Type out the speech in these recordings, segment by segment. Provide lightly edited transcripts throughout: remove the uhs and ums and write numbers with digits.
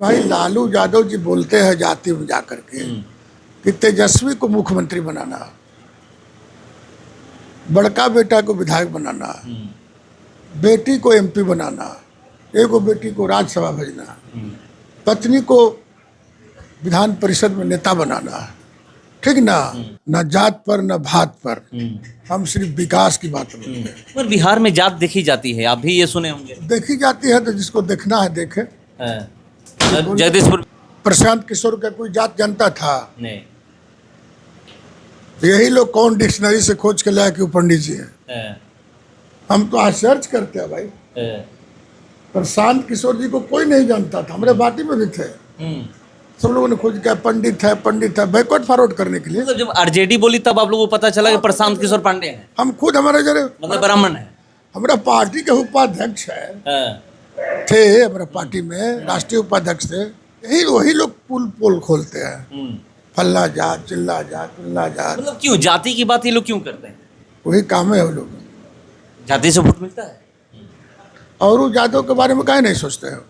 भाई लालू यादव जी बोलते हैं जाति में जाकर के कि तेजस्वी को मुख्यमंत्री बनाना, बड़का बेटा को विधायक बनाना, बेटी को एमपी बनाना, एगो बेटी को राज्यसभा भेजना, पत्नी को विधान परिषद में नेता बनाना, ठीक ना। न जात पर न भात पर, हम सिर्फ विकास की बात करते हैं। पर बिहार में जात देखी जाती है, आप भी ये सुने होंगे। देखी जाती है तो जिसको देखना है देखे। जगदीशपुर प्रशांत किशोर का कोई जात जानता था? नहीं। यही लोग कौन डिक्शनरी से खोज के लाया कि वो पंडित जी हैं। हम तो आज सर्च करते हैं भाई। प्रशांत किशोर जी को कोई नहीं जानता था, हमारे पार्टी में भी थे। सब लोगों ने खोज किया पंडित है बैकवर्ड फॉरवर्ड करने के लिए। तो जब आरजेडी बोली तब आप लोगों को पता चला कि प्रशांत किशोर पांडे हैं। हम खुद हमारे जरे मतलब ब्राह्मण है। हमारा पार्टी के उपाध्यक्ष है थे, हमारा पार्टी में राष्ट्रीय उपाध्यक्ष थे। यही वही लोग पोल खोलते हैं, फल्ला जात चिल्ला जात चिल्ला जात। मतलब क्यों जाति की बात ये लोग क्यों करते हैं? वही काम है वो लोग। जाति से वोट मिलता है। और वो जातों के बारे में काहे नहीं सोचते हो?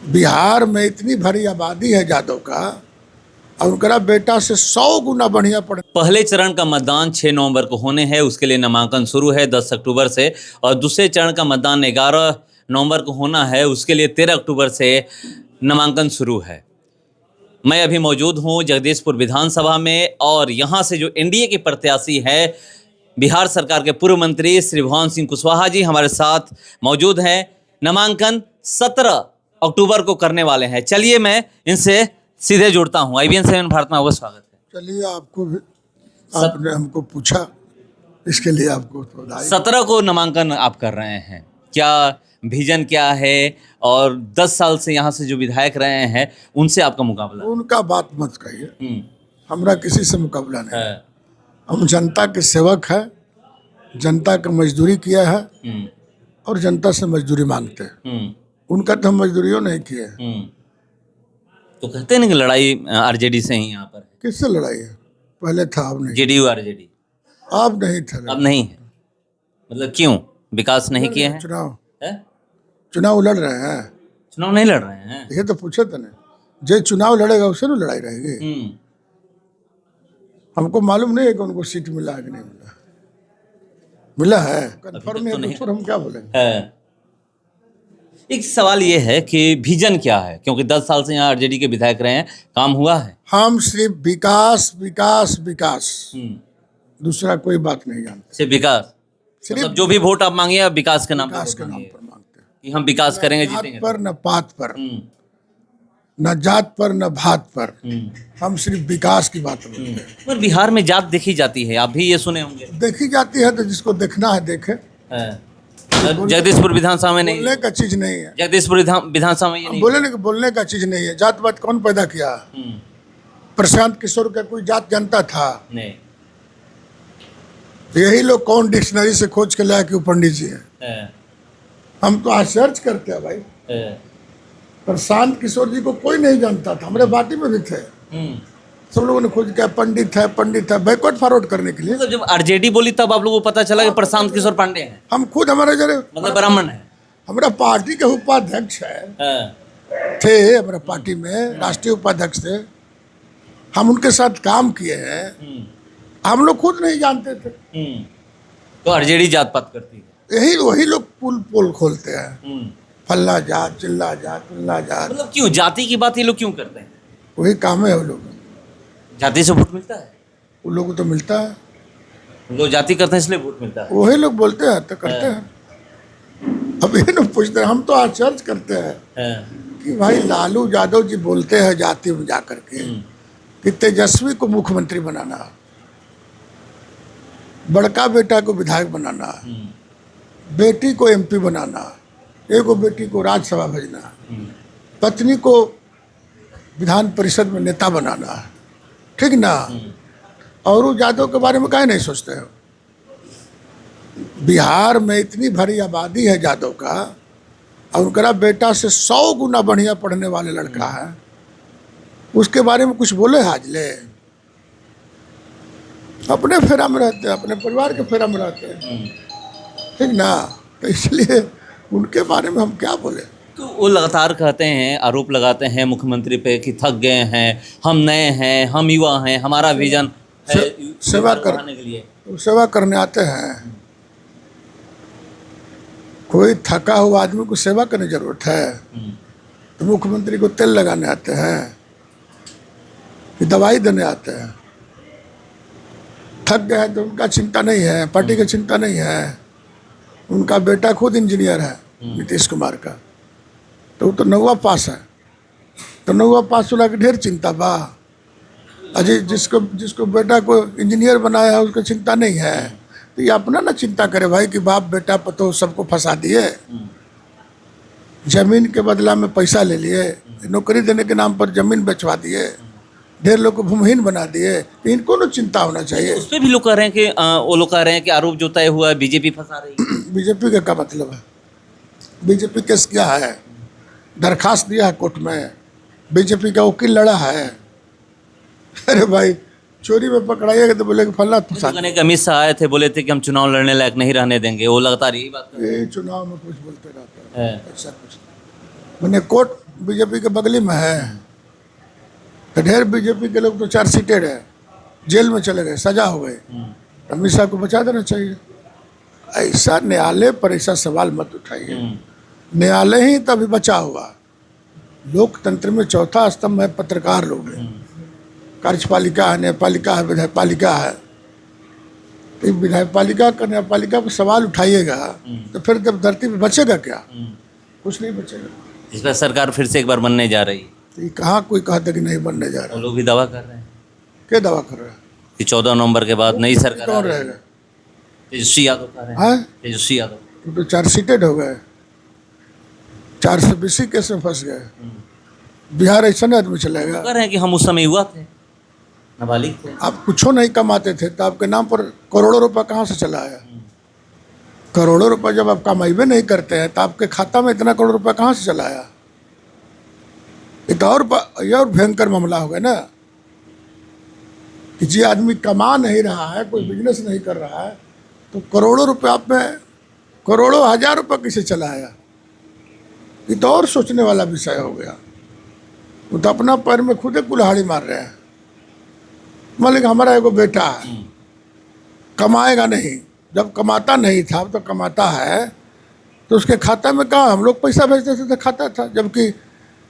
बिहार में इतनी भरी आबादी है जादव का, और उनका बेटा से 100 गुना बढ़िया पड़े। पहले चरण का मतदान 6 नवंबर को होने हैं, उसके लिए नामांकन शुरू है 10 अक्टूबर से, और दूसरे चरण का मतदान 11 नवंबर को होना है, उसके लिए 13 अक्टूबर से नामांकन शुरू है। मैं अभी मौजूद हूं जगदीशपुर विधानसभा में, और यहां से जो एनडीए के प्रत्याशी हैं बिहार सरकार के पूर्व मंत्री श्री भवन सिंह कुशवाहा जी हमारे साथ मौजूद हैं। नामांकन 17 अक्टूबर को करने वाले हैं। चलिए मैं इनसे सीधे जुड़ता हूं। IBN 7 भारत में आपका स्वागत है। चलिए, आपको भी आपने हमको पूछा, इसके लिए आपको बधाई। 17 को नामांकन आप कर रहे हैं, क्या विजन क्या है? और 10 साल से यहाँ से जो विधायक रहे हैं उनसे आपका मुकाबला? उनका बात मत कहिए, हमरा किसी से मुकाबला नहीं है। हम जनता के सेवक है, जनता का मजदूरी किया है और जनता से मजदूरी मांगते हैं। उनका तो हम मजदूरियों नहीं किए। तो कहते हैं कि लड़ाई आरजेडी से ही यहाँ पर? किससे लड़ाई है? पहले था, अब नहीं। जेडीयू आरजेडी अब नहीं था। अब नहीं है? मतलब क्यों? विकास नहीं किए हैं? चुनाव लड़ रहे हैं। चुनाव नहीं लड़ रहे हैं? ये तो पूछे तो नहीं, जो चुनाव लड़ेगा उससे ना लड़ाई रहेगी। हमको मालूम नहीं है कि उनको सीट मिला है कि नहीं मिला। मिला है कंफर्म नहीं, तो हम क्या बोलेंगे। एक सवाल ये है कि विजन क्या है, क्योंकि 10 साल से यहाँ आरजेडी के विधायक रहे हैं, काम हुआ है? हम सिर्फ विकास विकास विकास, दूसरा कोई बात नहीं जानते। सिर्फ विकास, मतलब जो भी वोट आप मांगे आप विकास के नाम पर मांगते हैं कि हम विकास करेंगे, जीतेंगे। पर न पात पर, न जात पर न भात पर, हम सिर्फ विकास की बात करते हैं। पर बिहार में जात देखी जाती है, आप भी ये सुने होंगे। देखी जाती है तो जिसको देखना है देखे। जगदीशपुर विधानसभा में नहीं, बोलने का चीज नहीं है। जगदीशपुर विधानसभा में ये नहीं बोलने का चीज नहीं है। जात पात कौन पैदा किया? प्रशांत किशोर का कोई जात जानता था? नहीं। यही लोग कौन डिक्शनरी से खोज के लाया कि वो पंडित जी हैं। हम तो आज सर्च करते हैं भाई। प्रशांत किशोर जी को कोई नहीं जानता था, हमारे पार्टी में भी थे। सब लोगों ने खोज किया पंडित है बैकवर्ड फॉरवर्ड करने के लिए। तो जब आरजेडी बोली तब आप लोगों को पता चला कि प्रशांत किशोर पांडे हैं। हम खुद हमारे जरे मतलब ब्राह्मण है। हमारा पार्टी के उपाध्यक्ष है थे, हमारा पार्टी में राष्ट्रीय उपाध्यक्ष थे। हम उनके साथ काम किए हैं, हम लोग खुद नहीं जानते थे। तो आरजेडी जात पात करती है। यही वही लोग पोल खोलते हैं, फल्ला जात चिल्ला जात चिल्ला जात। मतलब क्यों जाति की बात ये लोग क्यों करते हैं? वही काम है वो लोग। जाति से वोट मिलता है? उन लोगों को तो मिलता है, लोग जाति करते हैं इसलिए वोट मिलता है। वही लोग बोलते हैं तो करते हैं। अब ये लोग पूछते हैं, हम तो आज सर्च करते हैं कि भाई लालू यादव जी बोलते हैं जाति में जाकर के कि तेजस्वी को मुख्यमंत्री बनाना, बड़का बेटा को विधायक बनाना, बेटी को एमपी बनाना, एगो बेटी को राज्यसभा भेजना, पत्नी को विधान परिषद में नेता बनाना, ठीक ना। और वो जातों के बारे में काहे नहीं सोचते हो? बिहार में इतनी भरी आबादी है जादव का, और उनका बेटा से 100 गुना बढ़िया पढ़ने वाले लड़का है, उसके बारे में कुछ बोले? आज ले अपने फेरा में रहते हैं, अपने परिवार के फेरा में रहते हैं, ठीक ना। तो इसलिए उनके बारे में हम क्या बोले। तो वो लगातार कहते हैं, आरोप लगाते हैं मुख्यमंत्री पे कि थक गए हैं, हम नए हैं, हम युवा हैं, हमारा विजन है सेवा युवा बढ़ाने के लिए। तो सेवा करने आते हैं। कोई थका हुआ आदमी को सेवा करने की जरूरत है? तो मुख्यमंत्री को तेल लगाने आते हैं कि दवाई देने आते हैं? थक गए तो उनका चिंता नहीं है, पार्टी की चिंता नहीं है। उनका बेटा खुद इंजीनियर है, नीतीश कुमार का, तो वो तो 9वां पास है। तो 9वां पास वाला की ढेर चिंता बा। अजय जिसको बेटा को इंजीनियर बनाया है उसको चिंता नहीं है, तो ये अपना ना चिंता करे भाई कि बाप बेटा पतो सबको फंसा दिए, जमीन के बदला में पैसा ले लिए, नौकरी देने के नाम पर जमीन बेचवा दिए, ढेर लोग को भूमिहीन बना दिए। तो इनको ना चिंता होना चाहिए। उस पर भी लोग कह रहे हैं कि वो लोग कह रहे हैं कि आरोप जो तय हुआ है बीजेपी फंसा रही है। बीजेपी का क्या मतलब है? बीजेपी केस क्या है? दरखास्त दिया है कोर्ट में, बीजेपी का वकील लड़ा है। अरे भाई चोरी में पकड़ाइएगा तो बोले कि फल्ला फंसा। अमित शाह आए थे, बोले थे कि हम चुनाव लड़ने लायक नहीं रहने देंगे, वो लगातार यही बात कर रहे ये चुनाव में कुछ बोलते रहता हैं। है, ऐसा कुछ नहीं। मैंने कोर्ट बीजेपी के बगली में है, तो ढेर बीजेपी के लोग तो चार्जशीटेड है, जेल में चले गए, सजा हो गए। अमित शाह को बचा देना चाहिए। ऐसा न्यायालय पर ऐसा सवाल मत उठाइए। न्यायालय ही तभी बचा हुआ। लोकतंत्र में चौथा स्तंभ है पत्रकार लोग हैं। कार्यपालिका है, न्यायपालिका है, विधायपालिका है। तो विधायपालिका का न्यायपालिका पर सवाल उठाइएगा तो फिर जब धरती पे बचेगा क्या? कुछ नहीं बचेगा। इस पर सरकार फिर से एक बार बनने जा रही है। तो ये कहाँ कोई कहता कि नहीं बनने जा रहा? वो लोग भी दावा कर रहे हैं। क्या दावा कर रहा है? कि 14 नवंबर के बाद नई सरकार कौन रहेगा? तेजस्वी यादव कह रहे हैं। हाँ, तेजस्वी यादव तो चार्जशीटेड हो गए, 420 केस में फंस गए। बिहार ऐसा नहीं आदमी चलेगा। कह रहे हैं कि हम उस समय युवा थे, नाबालिग थे। आप कुछ नहीं कमाते थे तो आपके नाम पर करोड़ों रुपए कहाँ से चला आया? करोड़ों रुपए जब आप कमाइबे नहीं करते हैं तो आपके खाता में इतना करोड़ रुपए कहाँ से चला आया? ये तो और भयंकर मामला हो गया ना कि जी आदमी कमा नहीं रहा है, कोई बिजनेस नहीं कर रहा है, तो करोड़ों रुपए आप में, करोड़ों हजार रुपए किसे चला आया? ये तो और सोचने वाला विषय हो गया। वो तो अपना पैर में खुद ही कुल्हाड़ी मार रहे हैं। मान लीजिए हमारा एगो बेटा है, कमाएगा नहीं, जब कमाता नहीं था अब तो कमाता है, तो उसके खाता में कहाँ हम लोग पैसा भेजते थे तो खाता था, जबकि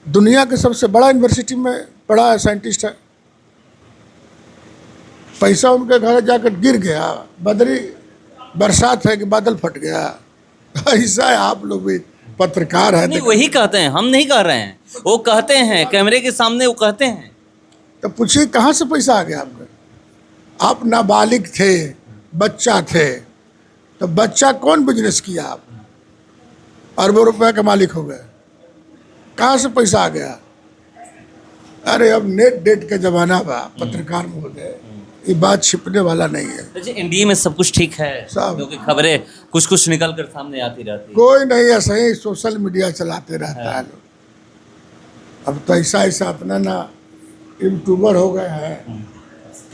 दुनिया के सबसे बड़ा यूनिवर्सिटी में पढ़ा है, साइंटिस्ट है। पैसा उनके घर जाकर गिर गया, बदरी बरसात है कि बादल फट गया। ऐसा है, आप लोग भी पत्रकार है। नहीं, वही कहते हैं, हम नहीं कह रहे हैं, वो कहते हैं कैमरे के सामने, वो कहते हैं। तो पूछिए कहाँ से पैसा आ गया आपका? आप नाबालिग थे, बच्चा थे, तो बच्चा कौन बिजनेस किया? आप अरबों रुपए के मालिक हो गए, कहाँ से पैसा आ गया? अरे अब नेट डेट का जमाना बा, पत्रकार महोदय, ये बात छिपने वाला नहीं है। अच्छा, एनडीए में सब कुछ ठीक है, सब। क्योंकि खबरें कुछ कुछ निकल कर सामने आती रहती है। कोई नहीं, ऐसा ही सोशल मीडिया चलाते रहता है लोग। अब तो ऐसा अपना ना यूट्यूबर हो गए हैं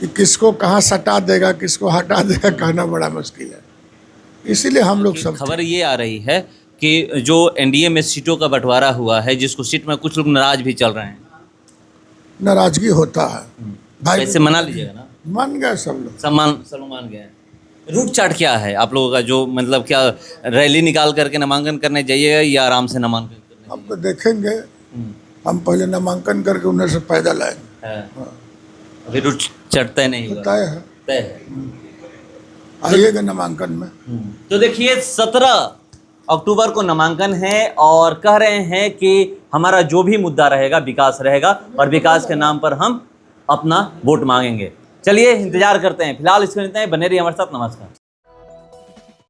कि किसको कहाँ सटा देगा, किसको हटा देगा, कहना बड़ा मुश्किल है। इसीलिए हम लोग सब खबर ये आ रही है कि जो एनडीए में सीटों का बंटवारा हुआ है, जिसको सीट में कुछ लोग नाराज भी चल रहे हैं। नाराजगी होता है भाई, ऐसे मना लीजिएगा ना। मान गए सब लोग, सब मान गए। रूट चार्ट क्या है आप लोगों का? जो मतलब क्या रैली निकाल करके नामांकन करने जाइएगा या आराम से नामांकन करने? अब तो देखेंगे, हम पहले नामांकन करके उन्हें से पैदल आएंगे। अभी रूट चार्ट तय नहीं हुआ? तय है, तय है। आइएगा नामांकन में। तो देखिए 17 अक्टूबर को नामांकन है और कह रहे हैं कि हमारा जो भी मुद्दा रहेगा विकास रहेगा और विकास के नाम पर हम अपना वोट मांगेंगे। चलिए इंतजार करते हैं। फिलहाल इसको इतना ही, बने रहिए हमारे साथ। नमस्कार।